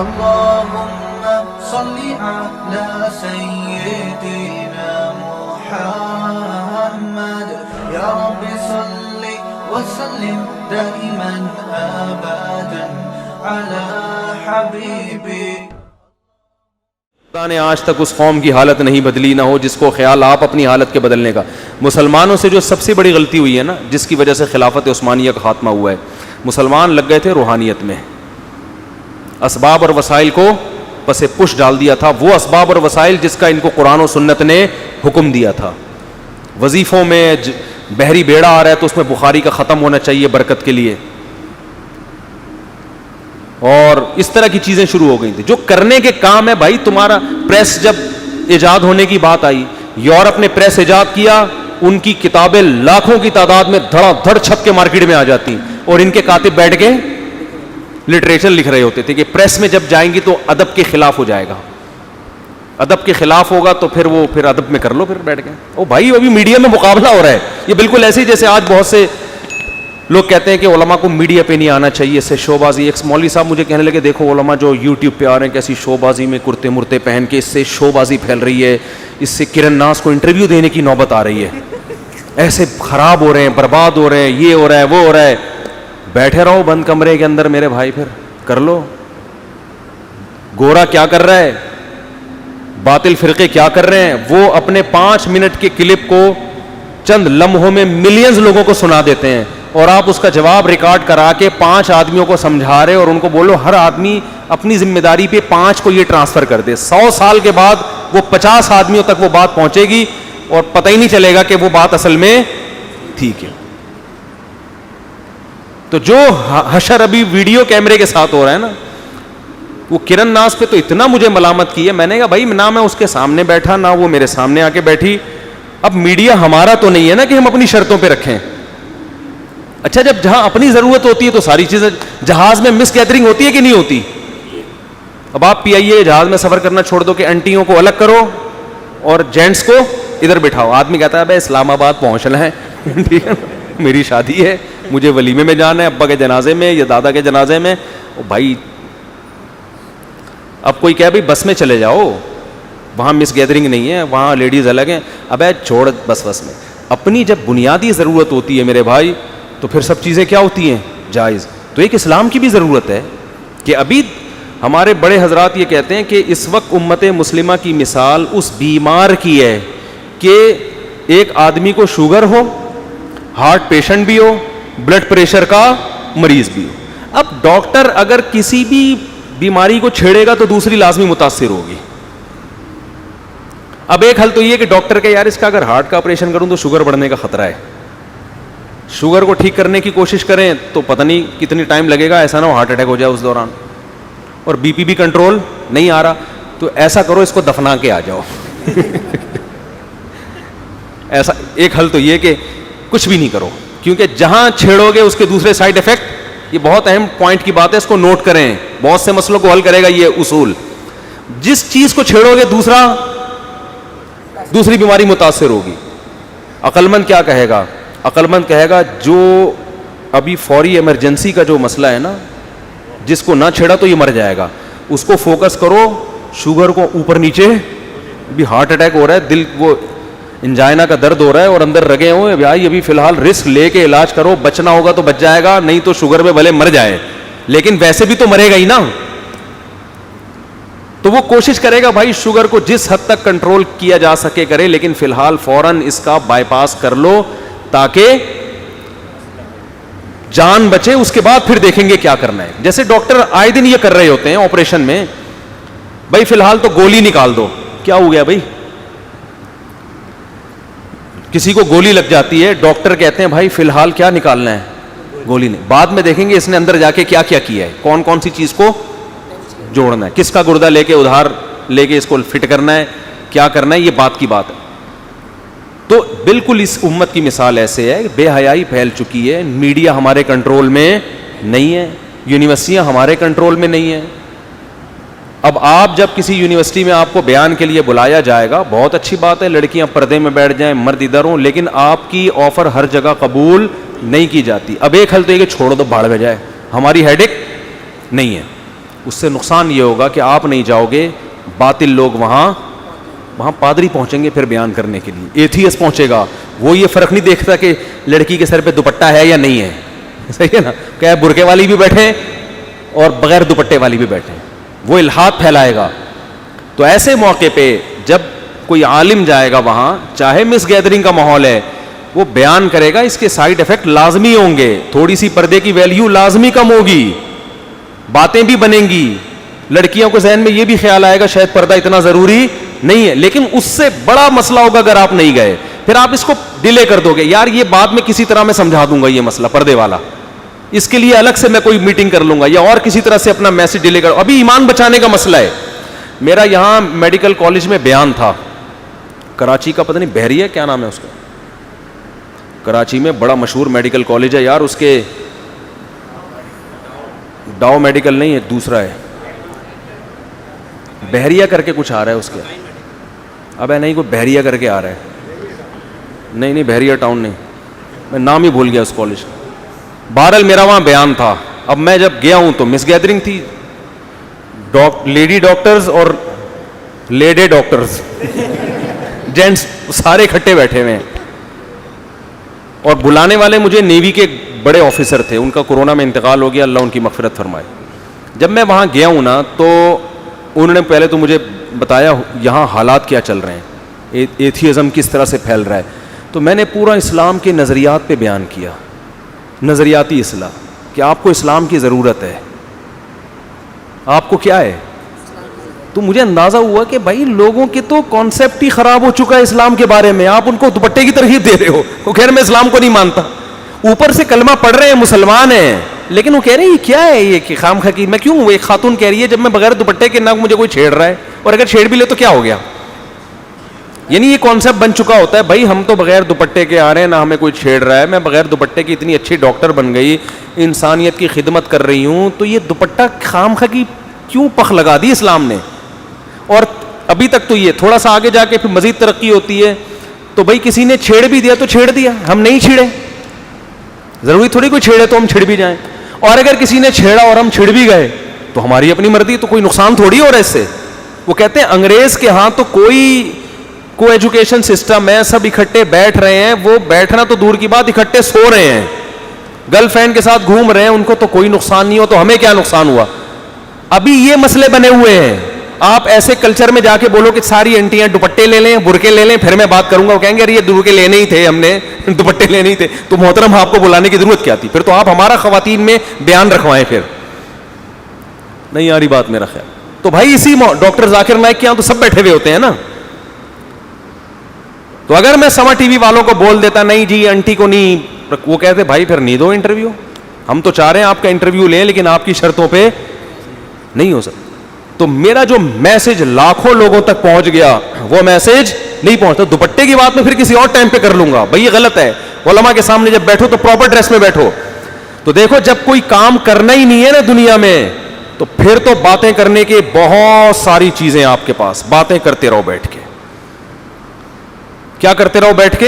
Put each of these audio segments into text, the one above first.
اللهم صل على سيدنا محمد يا رب صل وسلم دائما ابدا على حبيبي. نے آج تک اس قوم کی حالت نہیں بدلی نہ ہو جس کو خیال آپ اپنی حالت کے بدلنے کا. مسلمانوں سے جو سب سے بڑی غلطی ہوئی ہے نا, جس کی وجہ سے خلافت عثمانیہ کا خاتمہ ہوا ہے, مسلمان لگ گئے تھے روحانیت میں, اسباب اور وسائل کو پس پش ڈال دیا تھا. وہ اسباب اور وسائل جس کا ان کو قرآن و سنت نے حکم دیا تھا. وظیفوں میں بحری بیڑا آ رہا ہے تو اس میں بخاری کا ختم ہونا چاہیے برکت کے لیے, اور اس طرح کی چیزیں شروع ہو گئی تھی جو کرنے کے کام ہے. بھائی تمہارا پریس جب ایجاد ہونے کی بات آئی, یورپ نے پریس ایجاد کیا, ان کی کتابیں لاکھوں کی تعداد میں دھڑا دھڑ چھپ کے مارکیٹ میں آ جاتی, اور ان کے کاتب بیٹھ کے لٹریچر لکھ رہے ہوتے تھے کہ پریس میں جب جائیں گی تو ادب کے خلاف ہو جائے گا, ادب کے خلاف ہوگا تو پھر وہ پھر ادب میں کر لو. پھر بیٹھ گئے او بھائی, ابھی میڈیا میں مقابلہ ہو رہا ہے. یہ بالکل ایسے ہی جیسے آج بہت سے لوگ کہتے ہیں کہ علماء کو میڈیا پہ نہیں آنا چاہیے, اس سے شو بازی. ایک مولوی صاحب مجھے کہنے لگے دیکھو علماء جو یوٹیوب پہ آ رہے ہیں کیسی شو بازی میں کرتے مرتے پہن کے, اس سے شو بازی پھیل رہی ہے, اس سے کرن ناز کو انٹرویو دینے کی نوبت آ رہی ہے, ایسے خراب ہو رہے ہیں, برباد ہو رہے ہیں, یہ ہو رہا ہے وہ ہو رہا ہے. بیٹھے رہو بند کمرے کے اندر میرے بھائی, پھر کر لو. گورا کیا کر رہا ہے, باطل فرقے کیا کر رہے ہیں, وہ اپنے 5 منٹ کے کلپ کو چند لمحوں میں ملینز لوگوں کو سنا دیتے ہیں, اور آپ اس کا جواب ریکارڈ کرا کے 5 آدمیوں کو سمجھا رہے, اور ان کو بولو ہر آدمی اپنی ذمہ داری پہ 5 کو یہ ٹرانسفر کر دے. 100 سال کے بعد وہ 50 آدمیوں تک وہ بات پہنچے گی اور پتہ ہی نہیں چلے گا کہ وہ بات اصل میں ٹھیک ہے. تو جو حشر ابھی ویڈیو کیمرے کے ساتھ ہو رہا ہے نا, وہ کرن ناز پہ تو اتنا مجھے ملامت کی ہے. میں نے کہا بھائی نہ میں اس کے سامنے بیٹھا نہ وہ میرے سامنے آ کے بیٹھی. اب میڈیا ہمارا تو نہیں ہے نا کہ ہم اپنی شرطوں پہ رکھیں. اچھا جب جہاں اپنی ضرورت ہوتی ہے تو ساری چیزیں, جہاز میں مس گیدرنگ ہوتی ہے کہ نہیں ہوتی؟ اب آپ پی آئی اے جہاز میں سفر کرنا چھوڑ دو کہ انٹیوں کو الگ کرو اور جینٹس کو ادھر بٹھاؤ. آدمی کہتا ہے بھائی اسلام آباد پہنچنا ہے, میری شادی ہے, مجھے ولیمے میں جانا ہے, ابا کے جنازے میں یا دادا کے جنازے میں. بھائی اب کوئی کہے بھائی بس میں چلے جاؤ, وہاں مس گیدرنگ نہیں ہے, وہاں لیڈیز الگ ہیں. ابے چھوڑ بس میں. اپنی جب بنیادی ضرورت ہوتی ہے میرے بھائی تو پھر سب چیزیں کیا ہوتی ہیں جائز. تو ایک اسلام کی بھی ضرورت ہے کہ ابھی ہمارے بڑے حضرات یہ کہتے ہیں کہ اس وقت امت مسلمہ کی مثال اس بیمار کی ہے کہ ایک آدمی کو شوگر ہو, ہارٹ پیشنٹ بھی ہو, بلڈ پریشر کا مریض بھی ہو. اب ڈاکٹر اگر کسی بھی بیماری کو چھیڑے گا تو دوسری لازمی متاثر ہوگی. اب ایک حل تو یہ کہ ڈاکٹر کہ یار اس کا اگر ہارٹ کا آپریشن کروں تو شوگر بڑھنے کا خطرہ ہے, شوگر کو ٹھیک کرنے کی کوشش کریں تو پتہ نہیں کتنی ٹائم لگے گا, ایسا نہ ہو ہارٹ اٹیک ہو جائے اس دوران, اور بی پی بھی کنٹرول نہیں آ رہا تو ایسا کرو اس کو دفنا کے آ جاؤ. ایسا ایک حل تو یہ کہ کچھ بھی نہیں کرو, کیونکہ جہاں چھیڑو گے اس کے دوسرے سائڈ افیکٹ. یہ بہت اہم پوائنٹ کی بات ہے, اس کو نوٹ کریں, بہت سے مسئلوں کو حل کرے گا یہ اصول. جس چیز کو چھیڑو گے دوسری بیماری متاثر ہوگی. عقل مند کیا کہے گا؟ عقل مند کہے گا جو ابھی فوری ایمرجنسی کا جو مسئلہ ہے نا, جس کو نہ چھیڑا تو یہ مر جائے گا, اس کو فوکس کرو. شوگر کو اوپر نیچے, ابھی ہارٹ اٹیک ہو رہا ہے, دل وہ انجائنا کا درد ہو رہا ہے اور اندر رگے ہوئے, بھائی ابھی فی الحال رسک لے کے علاج کرو, بچنا ہوگا تو بچ جائے گا, نہیں تو شوگر میں بھلے مر جائے لیکن ویسے بھی تو مرے گا ہی نا. تو وہ کوشش کرے گا بھائی شوگر کو جس حد تک کنٹرول کیا جا سکے کرے, لیکن فی الحال فوراً اس کا بائی پاس کر لو تاکہ جان بچے. اس کے بعد پھر دیکھیں گے کیا کرنا ہے. جیسے ڈاکٹر آئے دن یہ کر رہے ہوتے ہیں آپریشن میں, بھائی فی الحال تو گولی نکال دو. کیا ہو گیا بھائی؟ کسی کو گولی لگ جاتی ہے, ڈاکٹر کہتے ہیں بھائی فی الحال کیا نکالنا ہے؟ گولی نہیں. بعد میں دیکھیں گے اس نے اندر جا کے کیا کیا کیا ہے, کون کون سی چیز کو جوڑنا ہے, کس کا گردہ لے کے ادھار لے کے اس کو فٹ کرنا ہے, کیا کرنا ہے, یہ بات کی بات ہے. تو بالکل اس امت کی مثال ایسے ہے, بے حیائی پھیل چکی ہے, میڈیا ہمارے کنٹرول میں نہیں ہے, یونیورسٹیاں ہمارے کنٹرول میں نہیں ہیں. اب آپ جب کسی یونیورسٹی میں آپ کو بیان کے لیے بلایا جائے گا, بہت اچھی بات ہے, لڑکیاں پردے میں بیٹھ جائیں, مرد ادھر ہوں, لیکن آپ کی آفر ہر جگہ قبول نہیں کی جاتی. اب ایک حل تو یہ کہ چھوڑ دو, بھاڑ میں جائے, ہماری ہیڈک نہیں ہے. اس سے نقصان یہ ہوگا کہ آپ نہیں جاؤ گے, باطل لوگ وہاں پادری پہنچیں گے پھر بیان کرنے کے لیے, ایتھیس پہنچے گا, وہ یہ فرق نہیں دیکھتا کہ لڑکی کے سر پہ دوپٹہ ہے یا نہیں ہے, صحیح ہے نا, کہ برقعے والی بھی بیٹھے اور بغیر دوپٹے والی بھی بیٹھے, وہ الحاد پھیلائے گا. تو ایسے موقع پہ جب کوئی عالم جائے گا وہاں, چاہے مس گیدرنگ کا ماحول ہے, وہ بیان کرے گا, اس کے سائیڈ افیکٹ لازمی ہوں گے, تھوڑی سی پردے کی ویلیو لازمی کم ہوگی, باتیں بھی بنیں گی, لڑکیوں کو ذہن میں یہ بھی خیال آئے گا شاید پردہ اتنا ضروری نہیں ہے, لیکن اس سے بڑا مسئلہ ہوگا اگر آپ نہیں گئے, پھر آپ اس کو ڈیلے کر دو گے, یار یہ بعد میں کسی طرح میں سمجھا دوں گا یہ مسئلہ پردے والا, اس کے لیے الگ سے میں کوئی میٹنگ کر لوں گا, یا اور کسی طرح سے اپنا میسج ڈیلے کر, ابھی ایمان بچانے کا مسئلہ ہے. میرا یہاں میڈیکل کالج میں بیان تھا, کراچی کا پتہ نہیں بحریہ کیا نام ہے اس کا, کراچی میں بڑا مشہور میڈیکل کالج ہے یار, اس کے ڈاؤ میڈیکل نہیں ہے, دوسرا ہے بحریہ کر کے کچھ آ رہا ہے اس کے, اب ہے نہیں کوئی بحریہ کر کے آ رہا ہے, نہیں بحریہ ٹاؤن نہیں, میں نام ہی بھول گیا اس کالج. بہرحال میرا وہاں بیان تھا. اب میں جب گیا ہوں تو مس گیدرنگ تھی, لیڈی ڈاکٹرز اور لیڈی ڈاکٹرز جینٹس سارے اکٹھے بیٹھے ہوئے ہیں, اور بلانے والے مجھے نیوی کے بڑے آفیسر تھے, ان کا کورونا میں انتقال ہو گیا, اللہ ان کی مغفرت فرمائے. جب میں وہاں گیا ہوں نا تو انہوں نے پہلے تو مجھے بتایا یہاں حالات کیا چل رہے ہیں, ایتھیزم کس طرح سے پھیل رہا ہے, تو میں نے پورا اسلام کے نظریات پہ بیان کیا, نظریاتی اصلاح, کہ آپ کو اسلام کی ضرورت ہے, آپ کو کیا ہے. تو مجھے اندازہ ہوا کہ بھائی لوگوں کے تو کانسیپٹ ہی خراب ہو چکا ہے اسلام کے بارے میں, آپ ان کو دوپٹے کی ترغیب دے رہے ہو, وہ کہہ رہے میں اسلام کو نہیں مانتا, اوپر سے کلمہ پڑھ رہے ہیں, مسلمان ہیں, لیکن وہ کہہ رہے ہیں یہ کیا ہے, یہ کہ خام خکی, میں کیوں, ایک خاتون کہہ رہی ہے جب میں بغیر دوپٹے کے نہ مجھے کوئی چھیڑ رہا ہے, اور اگر چھیڑ بھی لے تو کیا ہو گیا. یعنی یہ کانسیپٹ بن چکا ہوتا ہے بھائی ہم تو بغیر دوپٹے کے آ رہے ہیں, نہ ہمیں کوئی چھیڑ رہا ہے, میں بغیر دوپٹے کی اتنی اچھی ڈاکٹر بن گئی, انسانیت کی خدمت کر رہی ہوں, تو یہ دوپٹہ خام خکی کیوں پخ لگا دی اسلام نے. اور ابھی تک تو یہ تھوڑا سا آگے جا کے پھر مزید ترقی ہوتی ہے, تو بھائی کسی نے چھیڑ بھی دیا تو چھیڑ دیا, ہم نہیں چھیڑے, ضروری تھوڑی کوئی چھیڑے تو ہم چھڑ بھی جائیں, اور اگر کسی نے چھیڑا اور ہم چھڑ بھی گئے تو ہماری اپنی مرضی, تو کوئی نقصان تھوڑی ہو رہا ہے اس سے. وہ کہتے ہیں انگریز کے ہاں تو کوئی ایجوکیشن سسٹم ہے, سب اکٹھے بیٹھ رہے ہیں, وہ بیٹھنا تو دور کی بات, اکٹھے سو رہے ہیں, گرل فرینڈ کے ساتھ گھوم رہے ہیں, ان کو تو کوئی نقصان نہیں ہو, تو ہمیں کیا نقصان ہوا. ابھی یہ مسئلے بنے ہوئے ہیں, آپ ایسے کلچر میں جا کے بولو کہ ساری انٹیاں دوپٹے لے لیں, برقعے لے لیں, پھر میں بات کروں گا, وہ کہیں گے ارے یہ برقعے لینے ہی تھے, ہم نے دوپٹے لینے ہی تھے, تو محترم آپ کو بلانے کی ضرورت کیا تھی, پھر تو آپ ہمارا خواتین میں بیان رکھوائیں, پھر نہیں آ رہی بات میرا خیال. تو بھائی اسی ڈاکٹر ذاکر نائک کے یہاں تو سب بیٹھے ہوئے ہوتے ہیں نا, تو اگر میں سما ٹی وی والوں کو بول دیتا نہیں جی انٹی کو نہیں, وہ کہتے بھائی پھر نہیں دو انٹرویو, ہم تو چاہ رہے ہیں آپ کا انٹرویو لیں لیکن آپ کی شرطوں پہ نہیں ہو سکتا. تو میرا جو میسج لاکھوں لوگوں تک پہنچ گیا وہ میسج نہیں پہنچتا. دوپٹے کی بات میں پھر کسی اور ٹائم پہ کر لوں گا, بھائی یہ غلط ہے, علماء کے سامنے جب بیٹھو تو پراپر ڈریس میں بیٹھو. تو دیکھو جب کوئی کام کرنا ہی نہیں ہے نا دنیا میں, تو پھر تو باتیں کرنے کی بہت ساری چیزیں آپ کے پاس, باتیں کرتے رہو بیٹھ کے. کیا کرتے رہو بیٹھ کے؟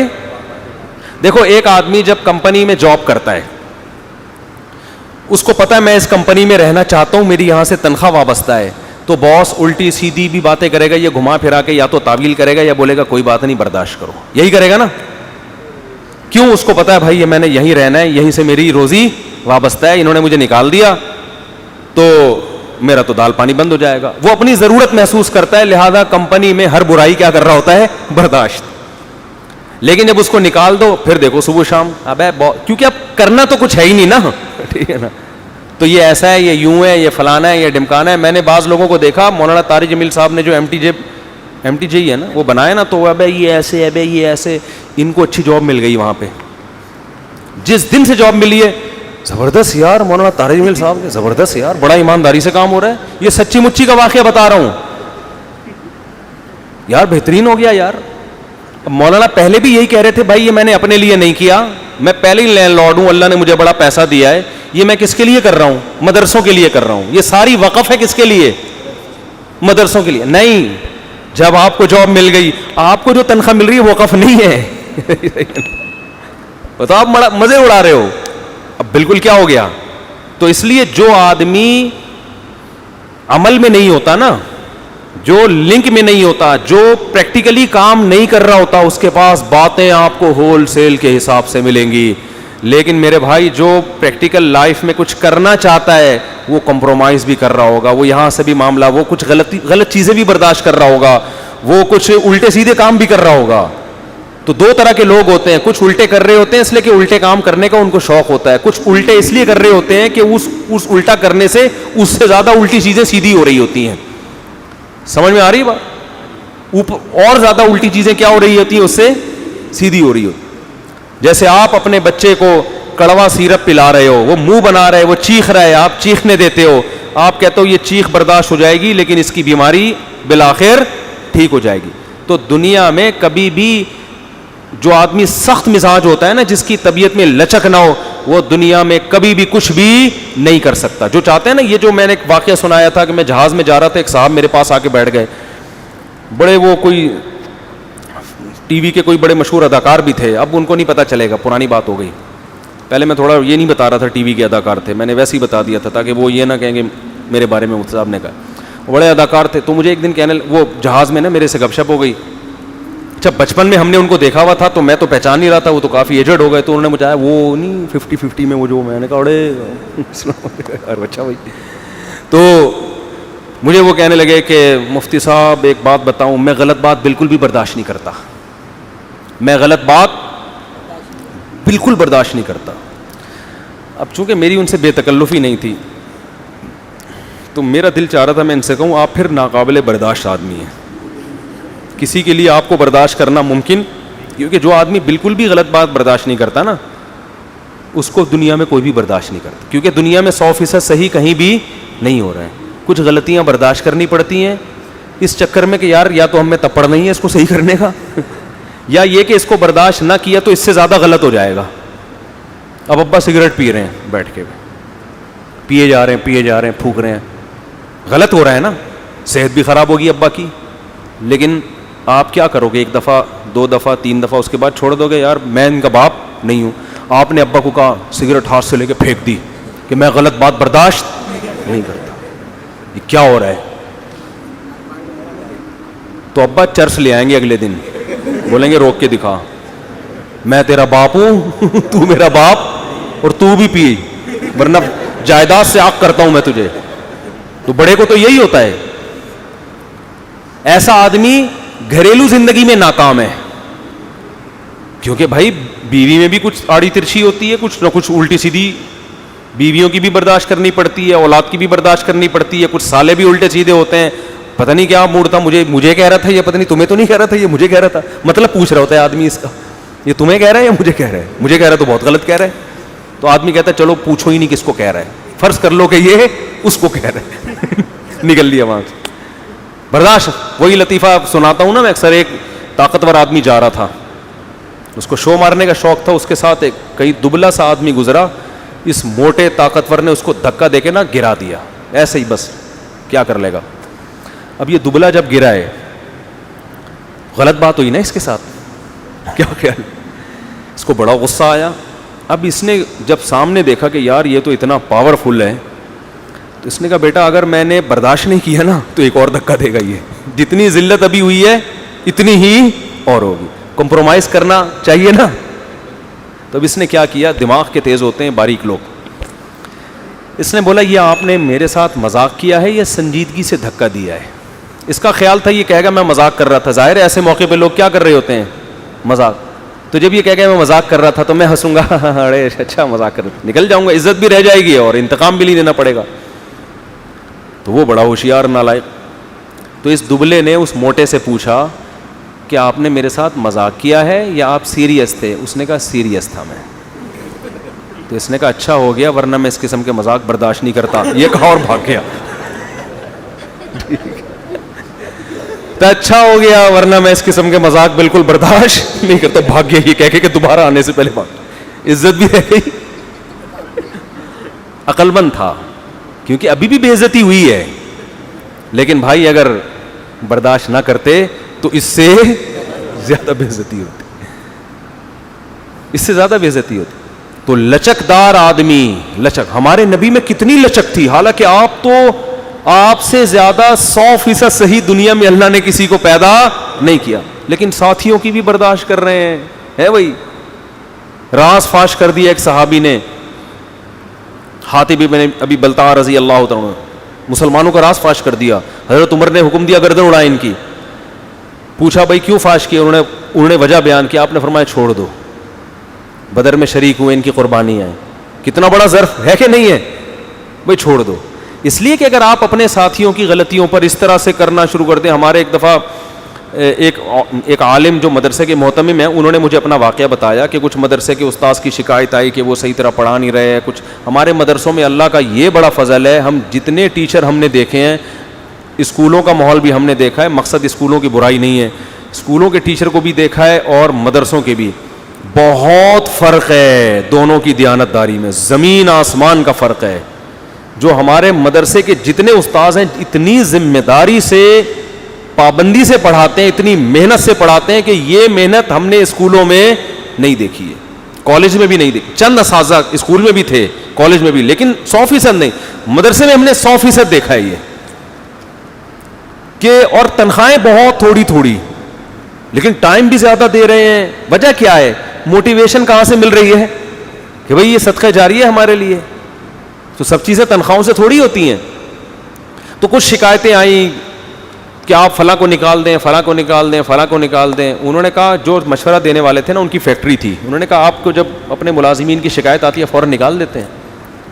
دیکھو ایک آدمی جب کمپنی میں جاب کرتا ہے, اس کو پتا ہے میں اس کمپنی میں رہنا چاہتا ہوں, میری یہاں سے تنخواہ وابستہ ہے, تو باس الٹی سیدھی بھی باتیں کرے گا, یہ گھما پھرا کے یا تو تعویل کرے گا یا بولے گا کوئی بات نہیں برداشت کرو, یہی کرے گا نا. کیوں؟ اس کو پتا ہے بھائی یہ میں نے یہیں رہنا ہے, یہیں سے میری روزی وابستہ ہے, انہوں نے مجھے نکال دیا تو میرا تو دال پانی بند ہو جائے گا. وہ اپنی ضرورت محسوس کرتا ہے, لہذا کمپنی میں ہر برائی کیا کر رہا ہوتا ہے, برداشت. لیکن جب اس کو نکال دو پھر دیکھو صبح شام, ابے کیونکہ اب کرنا تو کچھ ہے ہی نہیں نا, ٹھیک ہے نا, تو یہ ایسا ہے, یہ یوں ہے, یہ فلانا ہے, یہ ڈمکانا ہے. میں نے بعض لوگوں کو دیکھا, مولانا طارق جمیل صاحب نے جو ایم ٹی جے ہے نا وہ بنایا نا, تو ابے یہ ایسے, ابے یہ ایسے, ان کو اچھی جاب مل گئی وہاں پہ. جس دن سے جاب ملی ہے زبردست یار, مولانا طارق جمیل صاحب کے زبردست یار, بڑا ایمانداری سے کام ہو رہا ہے, یہ سچی مچی کا واقعہ بتا رہا ہوں یار, بہترین ہو گیا یار. مولانا پہلے بھی یہی کہہ رہے تھے بھائی یہ میں نے اپنے لیے نہیں کیا, میں پہلے ہی لینڈ لارڈ ہوں, اللہ نے مجھے بڑا پیسہ دیا ہے, یہ میں کس کے لیے کر رہا ہوں, مدرسوں کے لیے کر رہا ہوں, یہ ساری وقف ہے کس کے لیے, مدرسوں کے لیے. نہیں, جب آپ کو جاب مل گئی, آپ کو جو تنخواہ مل رہی ہے وقف نہیں ہے, تو آپ مزے اڑا رہے ہو. اب بالکل کیا ہو گیا. تو اس لیے جو آدمی عمل میں نہیں ہوتا نا, جو لنک میں نہیں ہوتا, جو پریکٹیکلی کام نہیں کر رہا ہوتا, اس کے پاس باتیں آپ کو ہول سیل کے حساب سے ملیں گی. لیکن میرے بھائی جو پریکٹیکل لائف میں کچھ کرنا چاہتا ہے وہ کمپرومائز بھی کر رہا ہوگا, وہ یہاں سے بھی معاملہ, وہ کچھ غلط چیزیں بھی برداشت کر رہا ہوگا, وہ کچھ الٹے سیدھے کام بھی کر رہا ہوگا. تو دو طرح کے لوگ ہوتے ہیں, کچھ الٹے کر رہے ہوتے ہیں اس لیے کہ الٹے کام کرنے کا ان کو شوق ہوتا ہے, کچھ الٹے اس لیے کر رہے ہوتے ہیں کہ اس الٹا کرنے سے اس سے زیادہ الٹی چیزیں سیدھی ہو رہی ہوتی ہیں. سمجھ میں آ رہی بات؟ اوپر اور زیادہ الٹی چیزیں کیا ہو رہی ہوتی ہیں, اس سے سیدھی ہو رہی ہوتی. جیسے آپ اپنے بچے کو کڑوا سیرپ پلا رہے ہو, وہ منہ بنا رہے, وہ چیخ رہا ہے, آپ چیخنے دیتے ہو, آپ کہتے ہو یہ چیخ برداشت ہو جائے گی لیکن اس کی بیماری بالآخر ٹھیک ہو جائے گی. تو دنیا میں کبھی بھی جو آدمی سخت مزاج ہوتا ہے نا, جس کی طبیعت میں لچک نہ ہو, وہ دنیا میں کبھی بھی کچھ بھی نہیں کر سکتا. جو چاہتے ہیں نا, یہ جو میں نے ایک واقعہ سنایا تھا کہ میں جہاز میں جا رہا تھا, ایک صاحب میرے پاس آ کے بیٹھ گئے, بڑے وہ کوئی ٹی وی کے کوئی بڑے مشہور اداکار بھی تھے, اب ان کو نہیں پتہ چلے گا, پرانی بات ہو گئی. پہلے میں تھوڑا یہ نہیں بتا رہا تھا ٹی وی کے اداکار تھے, میں نے ویسے ہی بتا دیا تھا تاکہ وہ یہ نہ کہیں گے میرے بارے میں مفتی صاحب نے کہا. بڑے اداکار تھے. تو مجھے ایک دن کہنے, وہ جہاز میں نا میرے سے گپ شپ ہو گئی. جب بچپن میں ہم نے ان کو دیکھا ہوا تھا تو میں تو پہچان نہیں رہا تھا, وہ تو کافی ایجڈ ہو گئے. تو انہوں نے مجھے وہ نہیں 50-50 میں وہ جو, میں نے کہا اڑے اچھا بھائی. تو مجھے وہ کہنے لگے کہ مفتی صاحب ایک بات بتاؤں, میں غلط بات بالکل بھی برداشت نہیں کرتا, میں غلط بات بالکل برداشت نہیں کرتا. اب چونکہ میری ان سے بے تکلفی نہیں تھی تو میرا دل چاہ رہا تھا میں ان سے کہوں آپ پھر ناقابل برداشت آدمی ہیں, کسی کے لیے آپ کو برداشت کرنا ممکن, کیونکہ جو آدمی بالکل بھی غلط بات برداشت نہیں کرتا نا, اس کو دنیا میں کوئی بھی برداشت نہیں کرتا, کیونکہ دنیا میں 100% صحیح کہیں بھی نہیں ہو رہا ہے. کچھ غلطیاں برداشت کرنی پڑتی ہیں اس چکر میں کہ یار یا تو ہم میں تپڑ نہیں ہے اس کو صحیح کرنے کا, یا یہ کہ اس کو برداشت نہ کیا تو اس سے زیادہ غلط ہو جائے گا. اب ابا سگریٹ پی رہے ہیں بیٹھ کے, پیے جا رہے ہیں پھونک رہے ہیں, غلط ہو رہا ہے نا, صحت بھی خراب ہوگی ابا کی. لیکن آپ کیا کرو گے, ایک دفعہ 2 دفعہ 3 دفعہ, اس کے بعد چھوڑ دو گے یار میں ان کا باپ نہیں ہوں. آپ نے ابا کو کہا سگریٹ ہاتھ سے لے کے پھینک دی کہ میں غلط بات برداشت نہیں کرتا, یہ کیا ہو رہا ہے؟ تو ابا چرس لے آئیں گے اگلے دن, بولیں گے روک کے دکھا, میں تیرا باپ ہوں تو میرا باپ, اور تو بھی پی, ورنہ جائیداد سے آگ کرتا ہوں میں تجھے. تو بڑے کو تو یہی ہوتا ہے. ایسا آدمی گھریلو زندگی میں ناکام ہے, کیونکہ بھائی بیوی میں بھی کچھ آڑی ترچھی ہوتی ہے, کچھ نہ کچھ الٹی سیدھی بیویوں کی بھی برداشت کرنی پڑتی ہے, اولاد کی بھی برداشت کرنی پڑتی ہے, کچھ سالے بھی الٹے سیدھے ہوتے ہیں. پتہ نہیں کیا موڈ تھا, مجھے کہہ رہا تھا یہ, پتہ نہیں تمہیں تو نہیں کہہ رہا تھا یہ, مجھے کہہ رہا تھا. مطلب پوچھ رہا ہوتا ہے آدمی اس کا, یہ تمہیں کہہ رہا ہے یا مجھے کہہ رہا ہے؟ مجھے کہہ رہا ہے تو بہت غلط کہہ رہا ہے. تو آدمی کہتا ہے چلو پوچھو ہی نہیں کس کو کہہ رہا ہے, فرض کر لو کہ یہ اس کو کہہ رہا ہے. نکل لیا وہاں سے برداشت. وہی لطیفہ سناتا ہوں نا میں اکثر, ایک طاقتور آدمی جا رہا تھا, اس کو شو مارنے کا شوق تھا, اس کے ساتھ ایک کئی دبلا سا آدمی گزرا, اس موٹے طاقتور نے اس کو دھکا دے کے نا گرا دیا ایسے ہی, بس کیا کر لے گا. اب یہ دبلا جب گرا ہے, غلط بات ہوئی نا اس کے ساتھ, کیا خیال, اس کو بڑا غصہ آیا. اب اس نے جب سامنے دیکھا کہ یار یہ تو اتنا پاورفل ہے, تو اس نے کہا بیٹا اگر میں نے برداشت نہیں کیا نا تو ایک اور دھکا دے گا, یہ جتنی ذلت ابھی ہوئی ہے اتنی ہی اور ہوگی, کمپرومائز کرنا چاہیے نا. تو اب اس نے کیا کیا, دماغ کے تیز ہوتے ہیں باریک لوگ, اس نے بولا یہ آپ نے میرے ساتھ مذاق کیا ہے یا سنجیدگی سے دھکا دیا ہے. اس کا خیال تھا یہ کہے گا میں مذاق کر رہا تھا, ظاہر ہے ایسے موقع پہ لوگ کیا کر رہے ہوتے ہیں, مذاق. تو جب یہ کہہ گیا میں مذاق کر رہا تھا تو میں ہنسوں گا, ارے اچھا مذاق کر رہا, نکل جاؤں گا, عزت بھی رہ جائے گی اور انتقام بھی نہیں دینا پڑے گا. تو وہ بڑا ہوشیار نالائق. تو اس دبلے نے اس موٹے سے پوچھا کہ آپ نے میرے ساتھ مذاق کیا ہے یا آپ سیریس تھے؟ اس نے کہا سیریس تھا میں. تو اس نے کہا اچھا ہو گیا ورنہ میں اس قسم کے مذاق برداشت نہیں کرتا. یہ کہا اور بھاگ گیا. تو اچھا ہو گیا ورنہ میں اس قسم کے مذاق بالکل برداشت نہیں کرتا, بھاگ گیا یہ کہہ کے کہ دوبارہ آنے سے پہلے بھاگ. عزت بھی رہ گئی. عقل مند تھا کیونکہ ابھی بھی بے عزتی ہوئی ہے, لیکن بھائی اگر برداشت نہ کرتے تو اس سے زیادہ بے عزتی ہوتی, اس سے زیادہ بے عزتی ہوتی. تو لچکدار آدمی, لچک, ہمارے نبی میں کتنی لچک تھی, حالانکہ آپ تو آپ سے زیادہ 100% صحیح دنیا میں اللہ نے کسی کو پیدا نہیں کیا, لیکن ساتھیوں کی بھی برداشت کر رہے ہیں. ہے بھائی, راز فاش کر دیا ایک صحابی نے, حاتب ابن ابی بلتع رضی اللہ تعالیٰ, مسلمانوں کا راز فاش کر دیا. حضرت عمر نے حکم دیا گردن اڑائے ان کی. پوچھا بھائی کیوں فاش کیا, انہوں نے وجہ بیان کیا. آپ نے فرمایا چھوڑ دو, بدر میں شریک ہوئے, ان کی قربانی ہے. کتنا بڑا ظرف ہے کہ نہیں ہے بھائی, چھوڑ دو. اس لیے کہ اگر آپ اپنے ساتھیوں کی غلطیوں پر اس طرح سے کرنا شروع کر دیں. ہمارے ایک دفعہ ایک عالم جو مدرسے کے محتمم ہیں, انہوں نے مجھے اپنا واقعہ بتایا کہ کچھ مدرسے کے استاذ کی شکایت آئی کہ وہ صحیح طرح پڑھا نہیں رہے. کچھ ہمارے مدرسوں میں اللہ کا یہ بڑا فضل ہے, ہم جتنے ٹیچر ہم نے دیکھے ہیں, اسکولوں کا ماحول بھی ہم نے دیکھا ہے. مقصد اسکولوں کی برائی نہیں ہے, اسکولوں کے ٹیچر کو بھی دیکھا ہے اور مدرسوں کے بھی. بہت فرق ہے دونوں کی دیانتداری میں, زمین آسمان کا فرق ہے. جو ہمارے مدرسے کے جتنے استاذ ہیں اتنی ذمہ داری سے, پابندی سے پڑھاتے ہیں, اتنی محنت سے پڑھاتے ہیں کہ یہ محنت ہم نے اسکولوں میں نہیں دیکھی ہے, کالج میں بھی نہیں دیکھی. چند اساتذہ اسکول میں بھی تھے, کالج میں بھی, لیکن 100% نہیں. مدرسے میں ہم نے 100% دیکھا ہے یہ کہ, اور تنخواہیں بہت تھوڑی تھوڑی, لیکن ٹائم بھی زیادہ دے رہے ہیں. وجہ کیا ہے؟ موٹیویشن کہاں سے مل رہی ہے کہ بھئی یہ صدقہ جاری ہے ہمارے لیے. تو سب چیزیں تنخواہوں سے تھوڑی ہوتی ہیں. تو کچھ شکایتیں آئیں کہ آپ فلاں کو نکال دیں, فلاں کو نکال دیں, فلاں کو نکال دیں. انہوں نے کہا, جو مشورہ دینے والے تھے نا, ان کی فیکٹری تھی, انہوں نے کہا آپ کو جب اپنے ملازمین کی شکایت آتی ہے فوراً نکال دیتے ہیں؟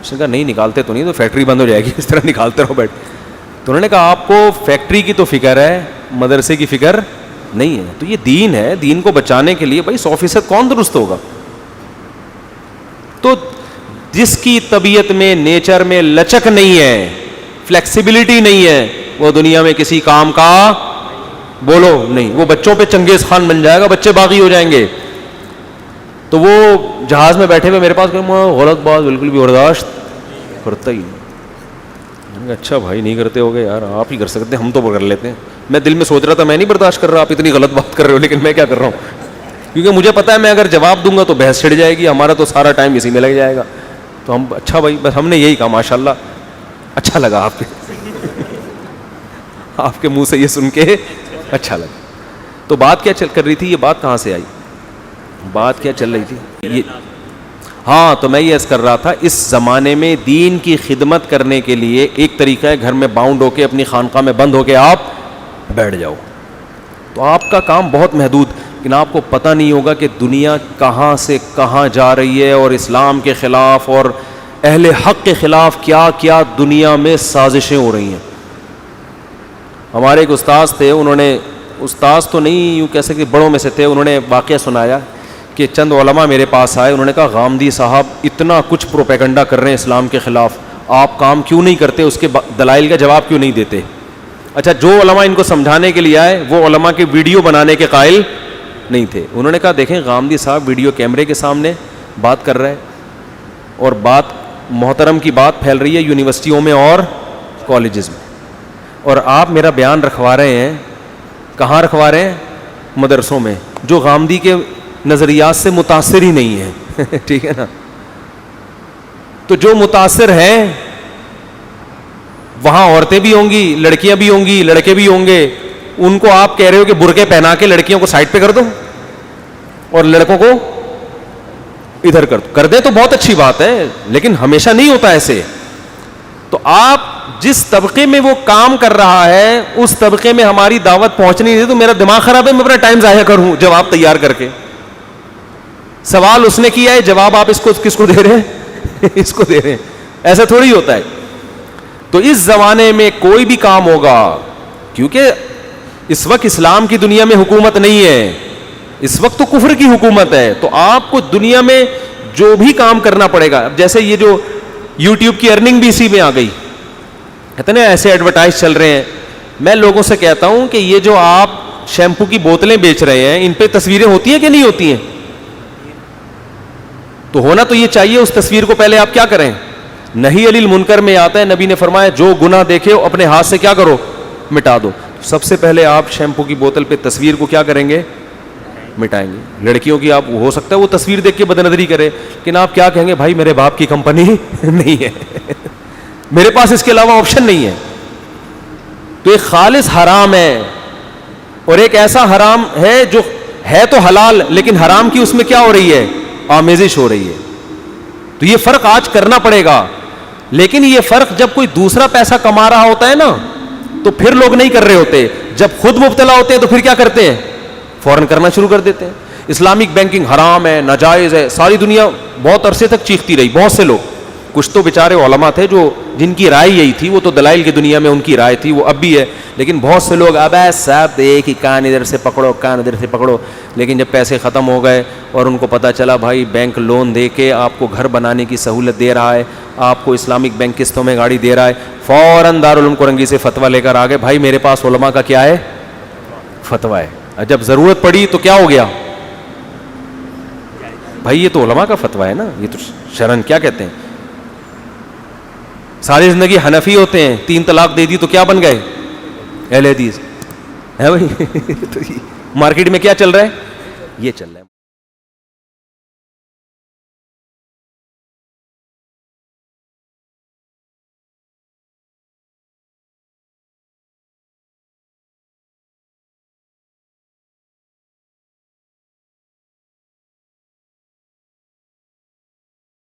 اس نے کہا نہیں نکالتے تو نہیں, تو فیکٹری بند ہو جائے گی, اس طرح نکالتے رہو بیٹھ. تو انہوں نے کہا آپ کو فیکٹری کی تو فکر ہے, مدرسے کی فکر نہیں ہے. تو یہ دین ہے, دین کو بچانے کے لیے بھائی 100% کون درست ہوگا؟ تو جس کی طبیعت میں, نیچر میں لچک نہیں ہے, فلیکسیبلٹی نہیں ہے, وہ دنیا میں کسی کام کا بولو نہیں. وہ بچوں پہ چنگیز خان بن جائے گا, بچے باغی ہو جائیں گے. تو وہ جہاز میں بیٹھے ہوئے میرے پاس کہ غلط بات بالکل بھی برداشت کرتا ہی نہیں. اچھا بھائی نہیں کرتے ہوگے یار, آپ ہی کر سکتے ہیں, ہم تو کر لیتے ہیں. میں دل میں سوچ رہا تھا میں نہیں برداشت کر رہا, آپ اتنی غلط بات کر رہے ہو, لیکن میں کیا کر رہا ہوں, کیونکہ مجھے پتا ہے میں اگر جواب دوں گا تو بحث چھڑ جائے گی, ہمارا تو سارا ٹائم اسی میں لگ جائے گا. تو ہم اچھا بھائی, بس ہم نے یہی کہا ماشاء اللہ, اچھا لگا آپ کے منہ سے یہ سن کے اچھا لگا. تو بات کیا کر رہی تھی, یہ بات کہاں سے آئی, بات کیا چل رہی تھی یہ, ہاں تو میں یہ عرض کر رہا تھا, اس زمانے میں دین کی خدمت کرنے کے لیے ایک طریقہ ہے, گھر میں باؤنڈ ہو کے اپنی خانقاہ میں بند ہو کے آپ بیٹھ جاؤ, تو آپ کا کام بہت محدود. لیکن آپ کو پتہ نہیں ہوگا کہ دنیا کہاں سے کہاں جا رہی ہے, اور اسلام کے خلاف اور اہل حق کے خلاف کیا کیا دنیا میں سازشیں ہو رہی ہیں. ہمارے ایک استاذ تھے, انہوں نے, استاذ تو نہیں یوں کہہ سکتے, بڑوں میں سے تھے, انہوں نے واقعہ سنایا کہ چند علماء میرے پاس آئے, انہوں نے کہا غامدی صاحب اتنا کچھ پروپیگنڈا کر رہے ہیں اسلام کے خلاف, آپ کام کیوں نہیں کرتے, اس کے دلائل کا جواب کیوں نہیں دیتے. اچھا, جو علماء ان کو سمجھانے کے لیے آئے وہ علماء کے ویڈیو بنانے کے قائل نہیں تھے. انہوں نے کہا دیکھیں غامدی صاحب ویڈیو کیمرے کے سامنے بات کر رہے ہیں, اور بات محترم کی بات پھیل رہی ہے یونیورسٹیوں میں اور کالجز میں, اور آپ میرا بیان رکھوا رہے ہیں, کہاں رکھوا رہے ہیں؟ مدرسوں میں, جو غامدی کے نظریات سے متاثر ہی نہیں ہے. ٹھیک ہے نا, تو جو متاثر ہیں وہاں عورتیں بھی ہوں گی, لڑکیاں بھی ہوں گی, لڑکے بھی ہوں گے. ان کو آپ کہہ رہے ہو کہ برقعے پہنا کے لڑکیوں کو سائڈ پہ کر دو اور لڑکوں کو ادھر کر دیں, تو بہت اچھی بات ہے, لیکن ہمیشہ نہیں ہوتا ایسے. تو آپ جس طبقے میں وہ کام کر رہا ہے اس طبقے میں ہماری دعوت پہنچنی نہیں, تو میرا دماغ خراب ہے, میں اپنا ٹائم ضائع کروں جواب تیار کر کے. سوال اس نے کیا ہے, جواب آپ اس کو کس کو دے رہے ہیں؟ اس کو دے رہے ہیں. ایسا تھوڑی ہوتا ہے. تو اس زمانے میں کوئی بھی کام ہوگا, کیونکہ اس وقت اسلام کی دنیا میں حکومت نہیں ہے, اس وقت تو کفر کی حکومت ہے, تو آپ کو دنیا میں جو بھی کام کرنا پڑے گا. جیسے یہ جو یوٹیوب کی ارننگ بھی اسی میں آ گئی, کہتے ہیں ایسے ایڈورٹائز چل رہے ہیں. میں لوگوں سے کہتا ہوں کہ یہ جو آپ شیمپو کی بوتلیں بیچ رہے ہیں, ان پہ تصویریں ہوتی ہیں کہ نہیں ہوتی ہیں؟ تو ہونا تو یہ چاہیے. اس تصویر کو پہلے آپ کیا کریں؟ نہی علی المنکر میں آتا ہے, نبی نے فرمایا جو گناہ دیکھے اپنے ہاتھ سے کیا کرو, مٹا دو. سب سے پہلے آپ شیمپو کی بوتل پہ تصویر کو کیا کریں گے؟ مٹائیں گے. لڑکیوں کی آپ ہو سکتا ہے وہ تصویر دیکھ کے بدنظری کرے, لیکن آپ کیا کہیں گے؟ بھائی میرے باپ کی کمپنی نہیں ہے, میرے پاس اس کے علاوہ آپشن نہیں ہے. تو ایک خالص حرام ہے اور ایک ایسا حرام ہے جو ہے تو حلال لیکن حرام کی اس میں کیا ہو رہی ہے؟ آمیزش ہو رہی ہے. تو یہ فرق آج کرنا پڑے گا. لیکن یہ فرق جب کوئی دوسرا پیسہ کما رہا ہوتا ہے نا تو پھر لوگ نہیں کر رہے ہوتے. جب خود مبتلا ہوتے ہیں تو پھر کیا کرتے ہیں؟ فوراً کرنا شروع کر دیتے ہیں. اسلامک بینکنگ حرام ہے, ناجائز ہے, ساری دنیا بہت عرصے تک چیختی رہی. بہت سے لوگ, کچھ تو بیچارے علماء تھے جو جن کی رائے یہی تھی, وہ تو دلائل کی دنیا میں ان کی رائے تھی, وہ اب بھی ہے. لیکن بہت سے لوگ اب صاحب ایک ہی کان ادھر سے پکڑو, کان ادھر سے پکڑو. لیکن جب پیسے ختم ہو گئے اور ان کو پتہ چلا بھائی بینک لون دے کے آپ کو گھر بنانے کی سہولت دے رہا ہے, آپ کو اسلامک بینک قسطوں میں گاڑی دے رہا ہے, فوراً دارالعلوم کورنگی سے فتویٰ لے کر آگے بھائی میرے پاس علماء کا کیا ہے؟ فتویٰ ہے. جب ضرورت پڑی تو کیا ہو گیا بھائی یہ تو علماء کا فتویٰ ہے نا, یہ تو شرعن کیا کہتے ہیں. ساری زندگی حنفی ہوتے ہیں, 3 طلاق دے دی تو کیا بن گئے؟ اہل حدیث ہے بھائی. تو مارکیٹ میں کیا چل رہا ہے؟ یہ چل رہا ہے.